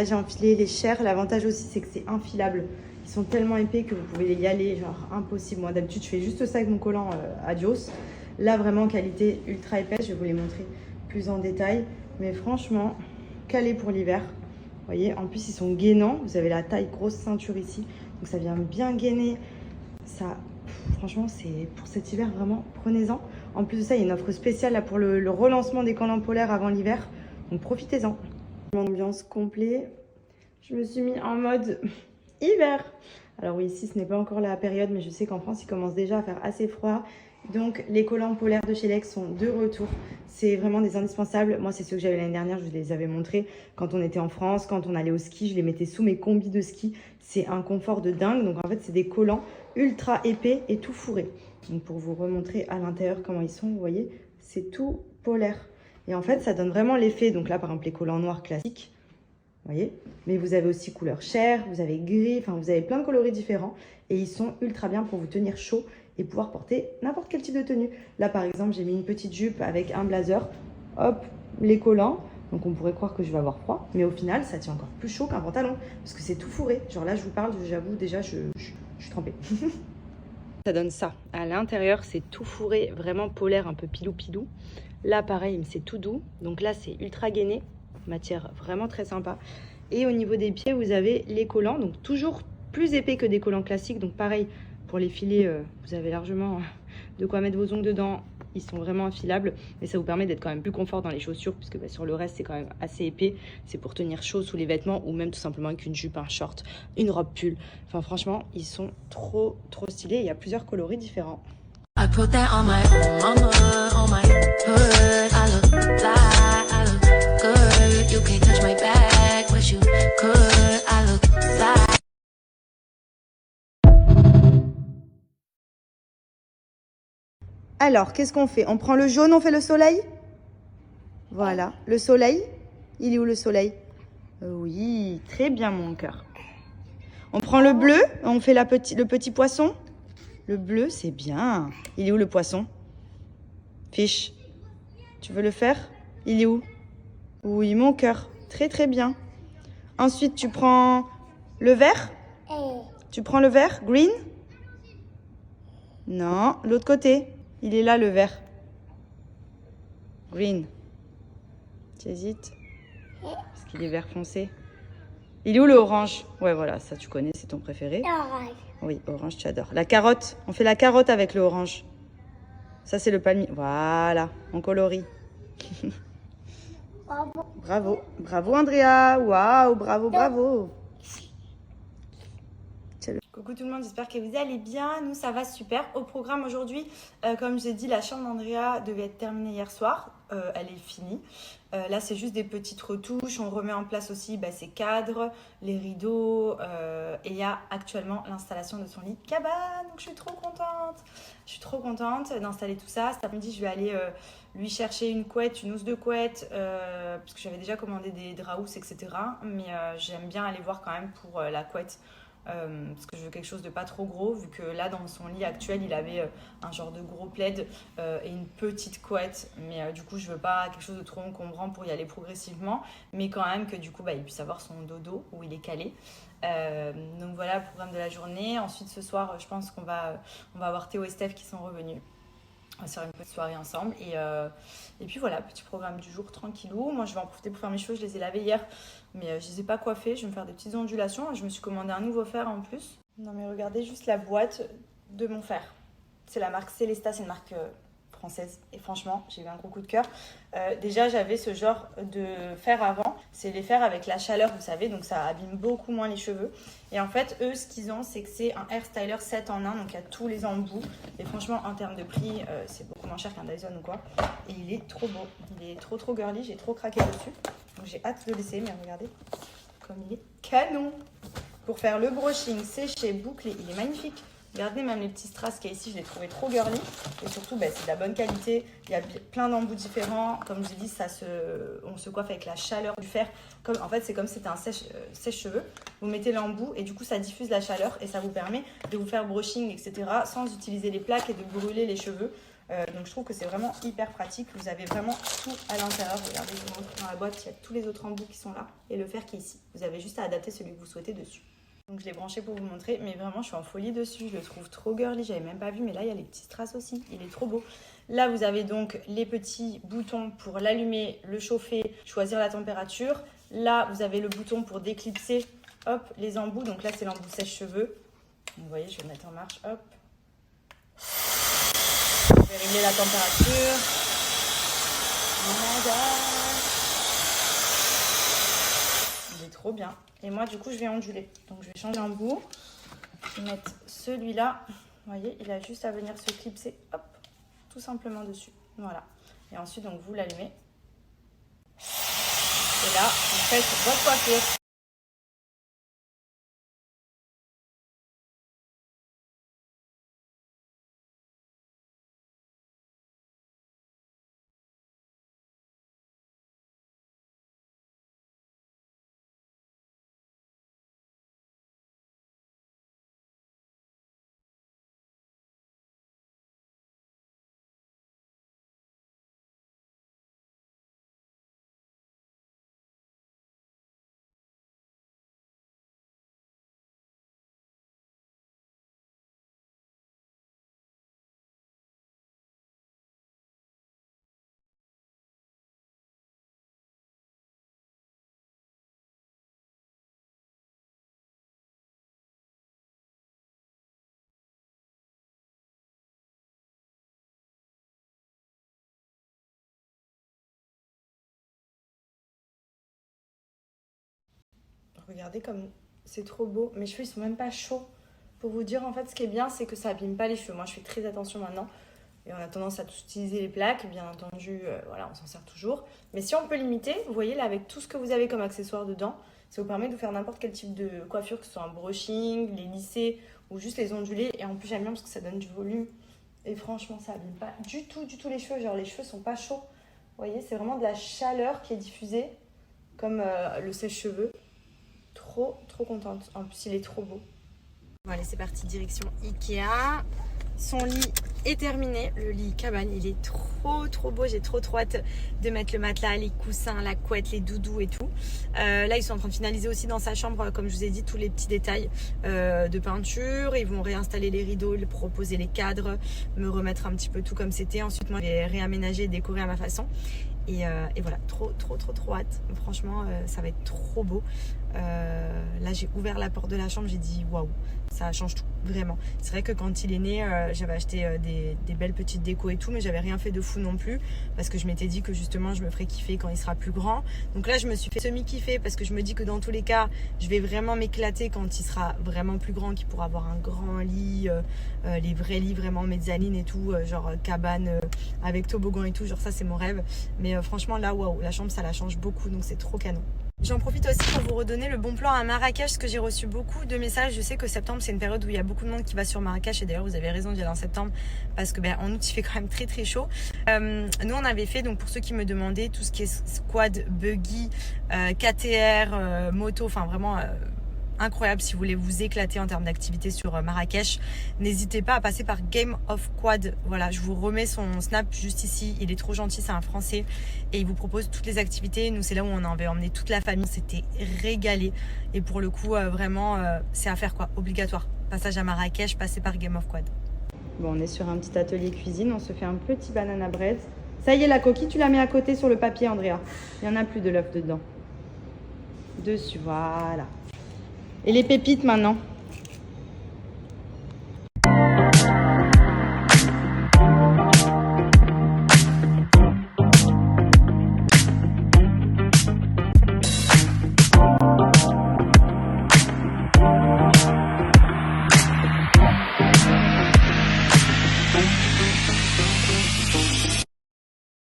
J'ai enfilé les chairs. L'avantage aussi, c'est que c'est infilable. Ils sont tellement épais que vous pouvez y aller, genre impossible. Moi, d'habitude, je fais juste ça avec mon collant Adios. Là, vraiment, qualité ultra épaisse. Je vais vous les montrer plus en détail. Mais franchement, calé pour l'hiver. Vous voyez, en plus, ils sont gainants. Vous avez la taille grosse ceinture ici. Donc, ça vient bien gainer. Ça, franchement, c'est pour cet hiver, vraiment, prenez-en. En plus de ça, il y a une offre spéciale là, pour le relancement des collants polaires avant l'hiver. Donc, profitez-en. Ambiance complet. Je me suis mis en mode hiver. Alors oui, ici ce n'est pas encore la période, mais je sais qu'en France il commence déjà à faire assez froid. Donc les collants polaires de chez Lex sont de retour. C'est vraiment des indispensables. Moi c'est ceux que j'avais l'année dernière, je vous les avais montrés quand on était en France, quand on allait au ski, je les mettais sous mes combis de ski. C'est un confort de dingue. Donc en fait c'est des collants ultra épais et tout fourrés. Donc pour vous remontrer à l'intérieur comment ils sont, vous voyez, c'est tout polaire. Et en fait ça donne vraiment l'effet, donc là par exemple les collants noirs classiques, vous voyez, mais vous avez aussi couleur chair, vous avez gris, enfin vous avez plein de coloris différents et ils sont ultra bien pour vous tenir chaud et pouvoir porter n'importe quel type de tenue. Là par exemple j'ai mis une petite jupe avec un blazer, hop, les collants, donc on pourrait croire que je vais avoir froid, mais au final ça tient encore plus chaud qu'un pantalon parce que c'est tout fourré. Genre là je vous parle, j'avoue déjà je suis trempée. Ça donne ça, à l'intérieur c'est tout fourré, vraiment polaire, un peu pilou-pilou. Là pareil c'est tout doux, donc là c'est ultra gainé. Matière vraiment très sympa. Et au niveau des pieds, vous avez les collants, donc toujours plus épais que des collants classiques. Donc pareil, pour les filets, vous avez largement de quoi mettre vos ongles dedans. Ils sont vraiment infilables, mais ça vous permet d'être quand même plus confort dans les chaussures, puisque sur le reste, c'est quand même assez épais. C'est pour tenir chaud sous les vêtements, ou même tout simplement avec une jupe, un short, une robe pull. Enfin franchement, ils sont trop stylés. Il y a plusieurs coloris différents. I put that on my mama, on my hood. I look fly, I look good. You can't touch my back, but you could. I look fly. Alors, qu'est-ce qu'on fait? On prend le jaune, on fait le soleil? Voilà, le soleil. Il est où le soleil? Oui, très bien mon cœur. On prend le bleu, on fait le petit poisson. Le bleu, c'est bien. Il est où le poisson? Fiche. Tu veux le faire? Il est où? Oui, mon cœur. Très bien. Ensuite, tu prends le vert? Tu prends le vert? Green? Non, l'autre côté. Il est là, le vert. Green. Tu hésites? Parce qu'il est vert foncé. Il est où le orange? Ouais, voilà, ça tu connais, c'est ton préféré. Orange. Oui, orange, tu adores. La carotte. On fait la carotte avec le orange. Ça, c'est le palmier. Voilà, on colorie. Bravo. Bravo, Andrea. Waouh, bravo. Coucou tout le monde, j'espère que vous allez bien. Nous, ça va super. Au programme aujourd'hui, comme j'ai dit, la chambre d'Andrea devait être terminée hier soir. Elle est finie. Là, c'est juste des petites retouches. On remet en place aussi ses cadres, les rideaux. Et il y a actuellement l'installation de son lit cabane. Donc, je suis trop contente. Je suis trop contente d'installer tout ça. Cet après-midi, je vais aller lui chercher une couette, une housse de couette. Parce que j'avais déjà commandé des draps housses, etc. Mais j'aime bien aller voir quand même pour la couette. Parce que je veux quelque chose de pas trop gros, vu que là dans son lit actuel il avait un genre de gros plaid et une petite couette, mais du coup je veux pas quelque chose de trop encombrant pour y aller progressivement, mais quand même que du coup il puisse avoir son dodo où il est calé. Donc voilà le programme de la journée. Ensuite ce soir je pense qu'on va avoir Théo et Steph qui sont revenus. On va se faire une petite soirée ensemble et puis voilà, petit programme du jour tranquillou. Moi je vais en profiter pour faire mes cheveux, je les ai lavés hier mais je les ai pas coiffés, je vais me faire des petites ondulations. Je me suis commandé un nouveau fer en plus. Non mais regardez juste la boîte de mon fer. C'est la marque Célesta, c'est une marque française et franchement j'ai eu un gros coup de cœur. Déjà j'avais ce genre de fer avant, c'est les fers avec la chaleur vous savez, donc ça abîme beaucoup moins les cheveux. Et en fait eux ce qu'ils ont c'est que c'est un hair styler 7 en 1, donc il y a tous les embouts et franchement en termes de prix c'est beaucoup moins cher qu'un Dyson ou quoi. Et il est trop beau, il est trop girly, j'ai trop craqué dessus, donc j'ai hâte de l'essayer. Mais regardez comme il est canon pour faire le brushing, sécher, boucler, il est magnifique. Regardez même les petits strass qu'il y a ici, je les trouvais trop girly. Et surtout, c'est de la bonne qualité. Il y a plein d'embouts différents. Comme je l'ai dit, on se coiffe avec la chaleur du fer. En fait, c'est comme si c'était un sèche-cheveux. Vous mettez l'embout et du coup, ça diffuse la chaleur. Et ça vous permet de vous faire brushing, etc. sans utiliser les plaques et de brûler les cheveux. Donc je trouve que c'est vraiment hyper pratique. Vous avez vraiment tout à l'intérieur. Regardez, je vous montre dans la boîte, il y a tous les autres embouts qui sont là et le fer qui est ici. Vous avez juste à adapter celui que vous souhaitez dessus. Donc je l'ai branché pour vous montrer, mais vraiment je suis en folie dessus. Je le trouve trop girly, j'avais même pas vu, mais là il y a les petits strass aussi. Il est trop beau. Là vous avez donc les petits boutons pour l'allumer, le chauffer, choisir la température. Là vous avez le bouton pour déclipser, hop, les embouts. Donc là c'est l'embout sèche-cheveux. Vous voyez, je vais le mettre en marche, hop. Je vais régler la température. Il est trop bien. Et moi, du coup, je vais onduler. Donc, je vais changer l'embout. Je vais mettre celui-là. Vous voyez, il a juste à venir se clipser, hop, tout simplement dessus. Voilà. Et ensuite, donc, vous l'allumez. Et là, vous faites votre coiffure. Regardez comme c'est trop beau. Mes cheveux, ils sont même pas chauds. Pour vous dire, en fait, ce qui est bien, c'est que ça abîme pas les cheveux. Moi, je fais très attention maintenant. Et on a tendance à tous utiliser les plaques. Bien entendu, voilà, on s'en sert toujours. Mais si on peut limiter, vous voyez, là, avec tout ce que vous avez comme accessoire dedans, ça vous permet de faire n'importe quel type de coiffure, que ce soit un brushing, les lissés ou juste les ondulés. Et en plus, j'aime bien parce que ça donne du volume. Et franchement, ça abîme pas du tout les cheveux. Genre, les cheveux sont pas chauds. Vous voyez, c'est vraiment de la chaleur qui est diffusée, comme le sèche-cheveux. Trop contente. En plus, il est trop beau. Bon, allez, c'est parti, direction Ikea. Son lit est terminé. Le lit cabane, il est trop beau. J'ai trop hâte de mettre le matelas, les coussins, la couette, les doudous et tout. Là, ils sont en train de finaliser aussi dans sa chambre, comme je vous ai dit, tous les petits détails de peinture. Ils vont réinstaller les rideaux, proposer les cadres, me remettre un petit peu tout comme c'était. Ensuite, moi, je vais réaménager et décorer à ma façon. Et voilà, trop hâte. Franchement, ça va être trop beau. Là, j'ai ouvert la porte de la chambre, j'ai dit waouh, ça change tout, vraiment. C'est vrai que quand il est né, j'avais acheté des belles petites décos et tout, mais j'avais rien fait de fou non plus parce que je m'étais dit que justement, je me ferais kiffer quand il sera plus grand. Donc là, je me suis fait semi-kiffer parce que je me dis que dans tous les cas, je vais vraiment m'éclater quand il sera vraiment plus grand, qu'il pourra avoir un grand lit, les vrais lits vraiment mezzanine et tout, genre cabane avec toboggan et tout, genre ça, c'est mon rêve. Mais franchement, là, waouh, la chambre, ça la change beaucoup, donc c'est trop canon. J'en profite aussi pour vous redonner le bon plan à Marrakech, parce que j'ai reçu beaucoup de messages. Je sais que septembre, c'est une période où il y a beaucoup de monde qui va sur Marrakech, et d'ailleurs, vous avez raison d'y aller en septembre, parce que en août, il fait quand même très chaud. Nous, on avait fait, donc pour ceux qui me demandaient, tout ce qui est squad, buggy, KTR, moto, enfin vraiment incroyable. Si vous voulez vous éclater en termes d'activité sur Marrakech, n'hésitez pas à passer par Game of Quad. Voilà, je vous remets son snap juste ici. Il est trop gentil, c'est un Français et il vous propose toutes les activités. Nous, c'est là où on avait emmené toute la famille. C'était régalé et pour le coup, vraiment, c'est à faire quoi, obligatoire. Passage à Marrakech, passer par Game of Quad. Bon, on est sur un petit atelier cuisine. On se fait un petit banana bread. Ça y est, la coquille, tu la mets à côté sur le papier, Andrea. Il n'y en a plus de l'œuf dedans. Dessus, voilà. Et les pépites maintenant.